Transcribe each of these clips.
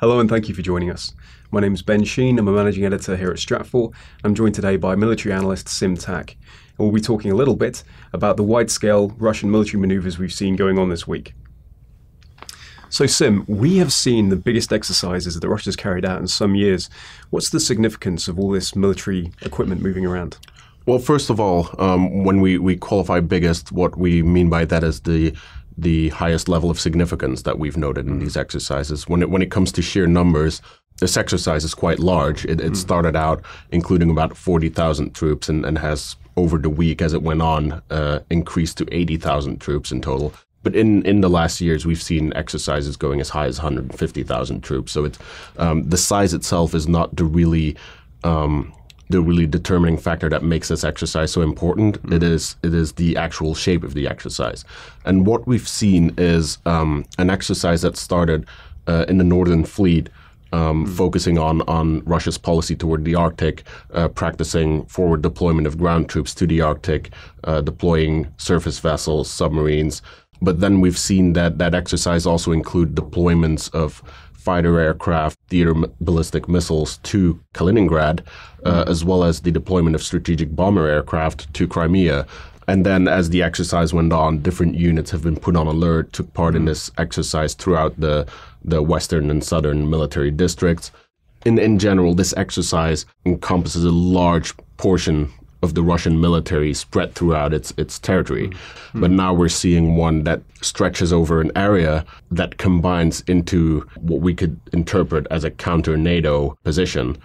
Hello and thank you for joining us. My name is Ben Sheen. I'm a managing editor here at Stratfor. I'm joined today by military analyst Tack. And we'll be talking a little bit about the wide-scale Russian military maneuvers we've seen going on this week. So Sim, we have seen the biggest exercises that Russia's carried out in some years. What's the significance of all this military equipment moving around? Well, first of all, when we qualify biggest, what we mean by that is the highest level of significance that we've noted in these exercises. When it comes to sheer numbers, this exercise is quite large. It started out including about 40,000 troops and has, over the week as it went on, increased to 80,000 troops in total. But in the last years, we've seen exercises going as high as 150,000 troops. So it's the size itself is not the really determining factor that makes this exercise so important. It is the actual shape of the exercise. And what we've seen is an exercise that started in the Northern Fleet, focusing on Russia's policy toward the Arctic, practicing forward deployment of ground troops to the Arctic, deploying surface vessels, submarines. But then we've seen that exercise also include deployments of fighter aircraft, theater ballistic missiles to Kaliningrad, as well as the deployment of strategic bomber aircraft to Crimea. And then as the exercise went on, different units have been put on alert, took part in this exercise throughout the western and southern military districts. In general, this exercise encompasses a large portion of the Russian military spread throughout its territory. But now we're seeing one that stretches over an area that combines into what we could interpret as a counter-NATO position.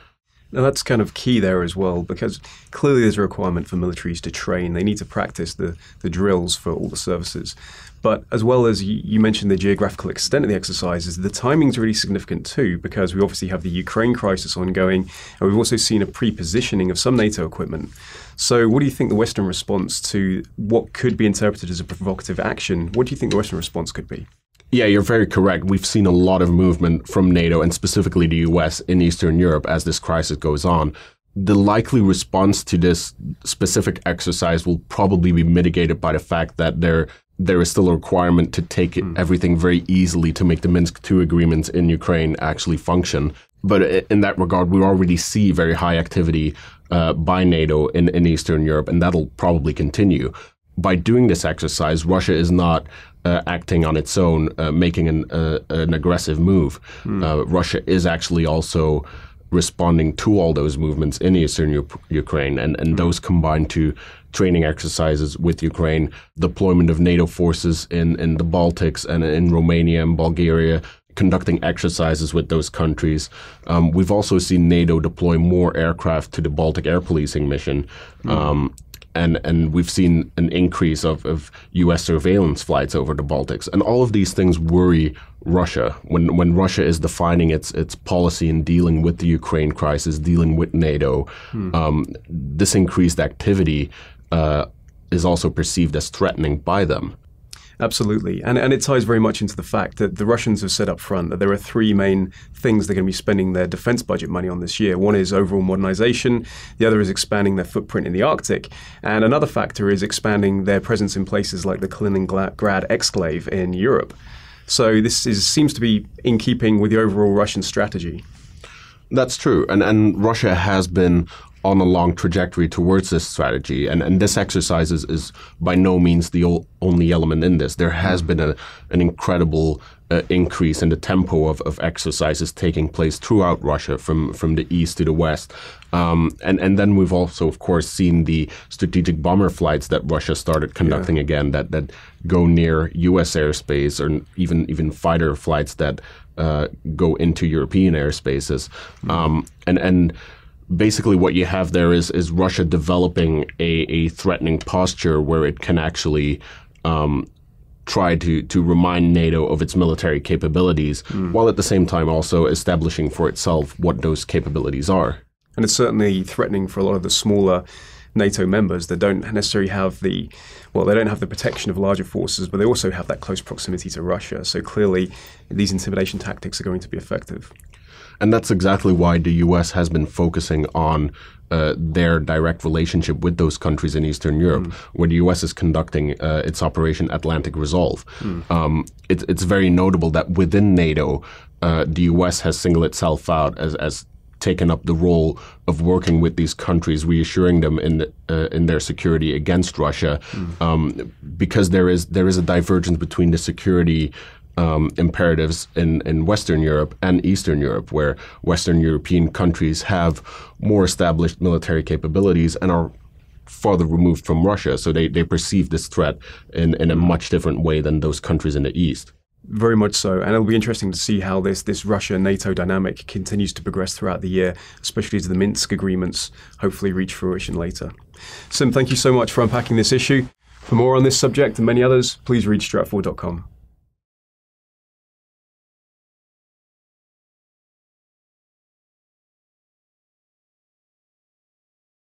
Now that's kind of key there as well, because clearly there's a requirement for militaries to train. They need to practice the drills for all the services. But as well as you mentioned the geographical extent of the exercises, the timing's really significant too, because we obviously have the Ukraine crisis ongoing, and we've also seen a pre-positioning of some NATO equipment. So what do you think the Western response to what could be interpreted as a provocative action, what do you think the Western response could be? Yeah, you're very correct. We've seen a lot of movement from NATO and specifically the US in Eastern Europe as this crisis goes on. The likely response to this specific exercise will probably be mitigated by the fact that there is still a requirement to take everything very easily to make the Minsk II agreements in Ukraine actually function. But in that regard, we already see very high activity by NATO in Eastern Europe, and that'll probably continue. By doing this exercise, Russia is not acting on its own, making an aggressive move. Russia is actually also responding to all those movements in Eastern Ukraine, and those combined to training exercises with Ukraine, deployment of NATO forces in the Baltics and in Romania and Bulgaria, conducting exercises with those countries. We've also seen NATO deploy more aircraft to the Baltic air policing mission. And we've seen an increase of U.S. surveillance flights over the Baltics. And all of these things worry Russia. When Russia is defining its policy in dealing with the Ukraine crisis, dealing with NATO, this increased activity is also perceived as threatening by them. Absolutely. And it ties very much into the fact that the Russians have said up front that there are three main things they're going to be spending their defense budget money on this year. One is overall modernization. The other is expanding their footprint in the Arctic. And another factor is expanding their presence in places like the Kaliningrad exclave in Europe. So this seems to be in keeping with the overall Russian strategy. That's true. And Russia has been on a long trajectory towards this strategy. And this exercise is by no means the only element in this. There has been an incredible increase in the tempo of exercises taking place throughout Russia from the east to the west. And then we've also, of course, seen the strategic bomber flights that Russia started conducting again that go near U.S. airspace, or even fighter flights that go into European airspaces. And basically what you have there is Russia developing a threatening posture where it can actually try to remind NATO of its military capabilities, while at the same time also establishing for itself what those capabilities are. And it's certainly threatening for a lot of the smaller NATO members that don't necessarily have they don't have the protection of larger forces, but they also have that close proximity to Russia. So clearly these intimidation tactics are going to be effective. And that's exactly why the U.S. has been focusing on their direct relationship with those countries in Eastern Europe, where the U.S. is conducting its Operation Atlantic Resolve. It's very notable that within NATO, the US has singled itself out as taken up the role of working with these countries, reassuring them in their security against Russia, because there is a divergence between the security imperatives in Western Europe and Eastern Europe, where Western European countries have more established military capabilities and are farther removed from Russia. So they perceive this threat in a much different way than those countries in the East. Very much so. And it'll be interesting to see how this Russia-NATO dynamic continues to progress throughout the year, especially as the Minsk agreements hopefully reach fruition later. Sim, thank you so much for unpacking this issue. For more on this subject and many others, please read stratfor.com.